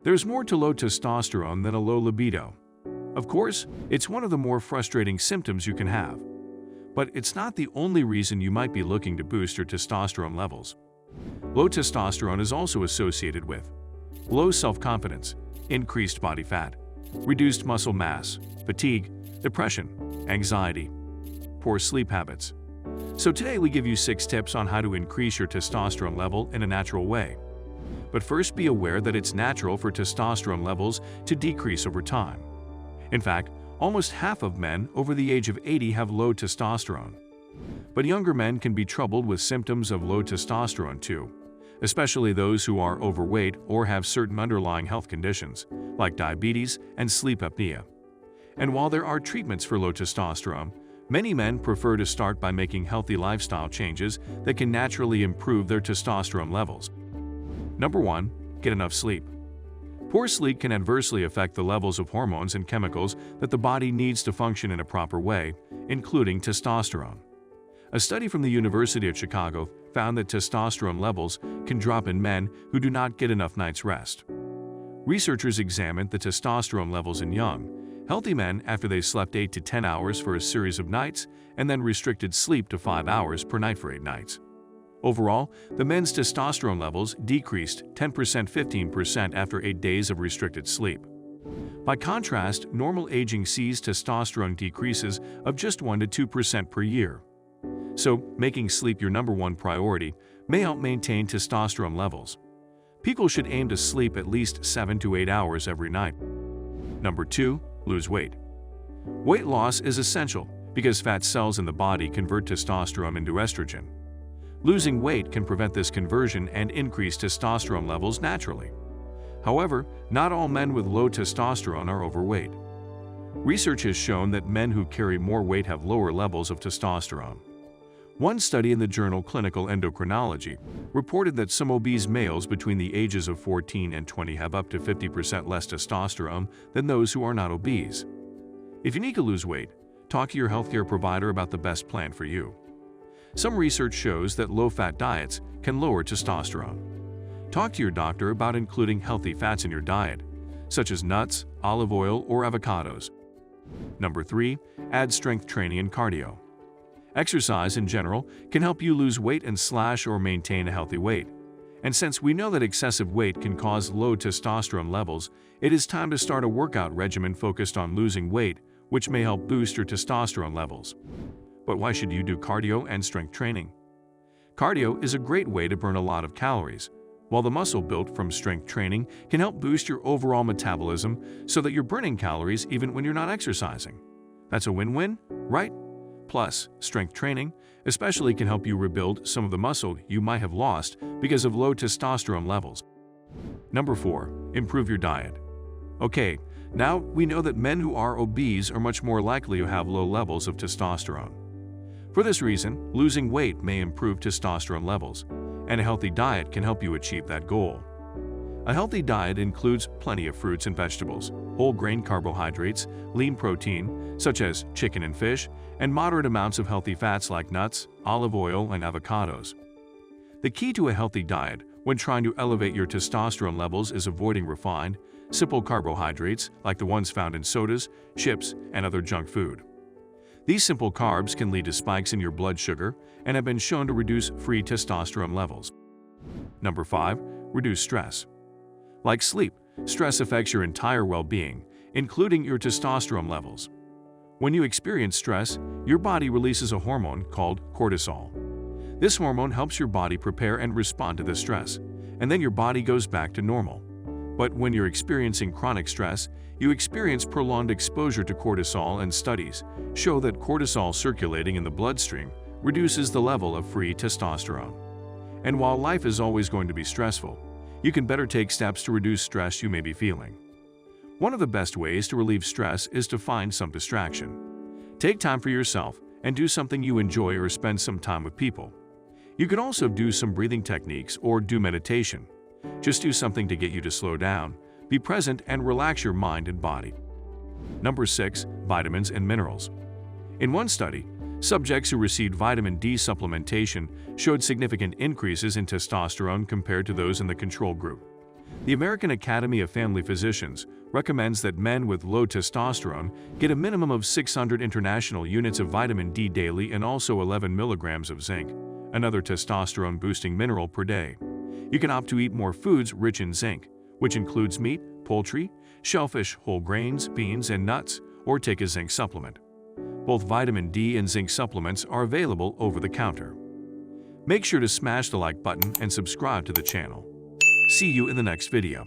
There's more to low testosterone than a low libido. Of course, it's one of the more frustrating symptoms you can have. But it's not the only reason you might be looking to boost your testosterone levels. Low testosterone is also associated with low self-confidence, increased body fat, reduced muscle mass, fatigue, depression, anxiety, poor sleep habits. So today we give you 6 tips on how to increase your testosterone level in a natural way. But first, be aware that it's natural for testosterone levels to decrease over time. In fact, almost half of men over the age of 80 have low testosterone. But younger men can be troubled with symptoms of low testosterone too, especially those who are overweight or have certain underlying health conditions, like diabetes and sleep apnea. And while there are treatments for low testosterone, many men prefer to start by making healthy lifestyle changes that can naturally improve their testosterone levels. Number 1. Get enough sleep. Poor sleep can adversely affect the levels of hormones and chemicals that the body needs to function in a proper way, including testosterone. A study from the University of Chicago found that testosterone levels can drop in men who do not get enough night's rest. Researchers examined the testosterone levels in young, healthy men after they slept 8 to 10 hours for a series of nights and then restricted sleep to 5 hours per night for 8 nights. Overall, the men's testosterone levels decreased 10%–15% after 8 days of restricted sleep. By contrast, normal aging sees testosterone decreases of just 1–2% per year. So, making sleep your number 1 priority may help maintain testosterone levels. People should aim to sleep at least 7 to 8 hours every night. Number 2. Lose weight. Weight loss is essential because fat cells in the body convert testosterone into estrogen. Losing weight can prevent this conversion and increase testosterone levels naturally. However, not all men with low testosterone are overweight. Research has shown that men who carry more weight have lower levels of testosterone. One study in the journal Clinical Endocrinology reported that some obese males between the ages of 14 and 20 have up to 50% less testosterone than those who are not obese. If you need to lose weight, talk to your healthcare provider about the best plan for you. Some research shows that low-fat diets can lower testosterone. Talk to your doctor about including healthy fats in your diet, such as nuts, olive oil, or avocados. Number 3. Add strength training and cardio. Exercise in general can help you lose weight and slash or maintain a healthy weight. And since we know that excessive weight can cause low testosterone levels, it is time to start a workout regimen focused on losing weight, which may help boost your testosterone levels. But why should you do cardio and strength training? Cardio is a great way to burn a lot of calories, while the muscle built from strength training can help boost your overall metabolism so that you're burning calories even when you're not exercising. That's a win-win, right? Plus, strength training especially can help you rebuild some of the muscle you might have lost because of low testosterone levels. Number 4. Improve your diet. Okay, now we know that men who are obese are much more likely to have low levels of testosterone. For this reason, losing weight may improve testosterone levels, and a healthy diet can help you achieve that goal. A healthy diet includes plenty of fruits and vegetables, whole grain carbohydrates, lean protein, such as chicken and fish, and moderate amounts of healthy fats like nuts, olive oil, and avocados. The key to a healthy diet when trying to elevate your testosterone levels is avoiding refined, simple carbohydrates like the ones found in sodas, chips, and other junk food. These simple carbs can lead to spikes in your blood sugar and have been shown to reduce free testosterone levels. Number 5. Reduce stress. Like sleep, stress affects your entire well-being, including your testosterone levels. When you experience stress, your body releases a hormone called cortisol. This hormone helps your body prepare and respond to the stress, and then your body goes back to normal. But when you're experiencing chronic stress, you experience prolonged exposure to cortisol, and studies show that cortisol circulating in the bloodstream reduces the level of free testosterone. And while life is always going to be stressful, you can better take steps to reduce stress you may be feeling. One of the best ways to relieve stress is to find some distraction. Take time for yourself and do something you enjoy or spend some time with people. You can also do some breathing techniques or do meditation. Just do something to get you to slow down, be present, and relax your mind and body. Number 6. Vitamins and minerals. In one study, subjects who received vitamin D supplementation showed significant increases in testosterone compared to those in the control group. The American Academy of Family Physicians recommends that men with low testosterone get a minimum of 600 international units of vitamin D daily and also 11 milligrams of zinc, another testosterone-boosting mineral per day. You can opt to eat more foods rich in zinc, which includes meat, poultry, shellfish, whole grains, beans, and nuts, or take a zinc supplement. Both vitamin D and zinc supplements are available over the counter. Make sure to smash the like button and subscribe to the channel. See you in the next video.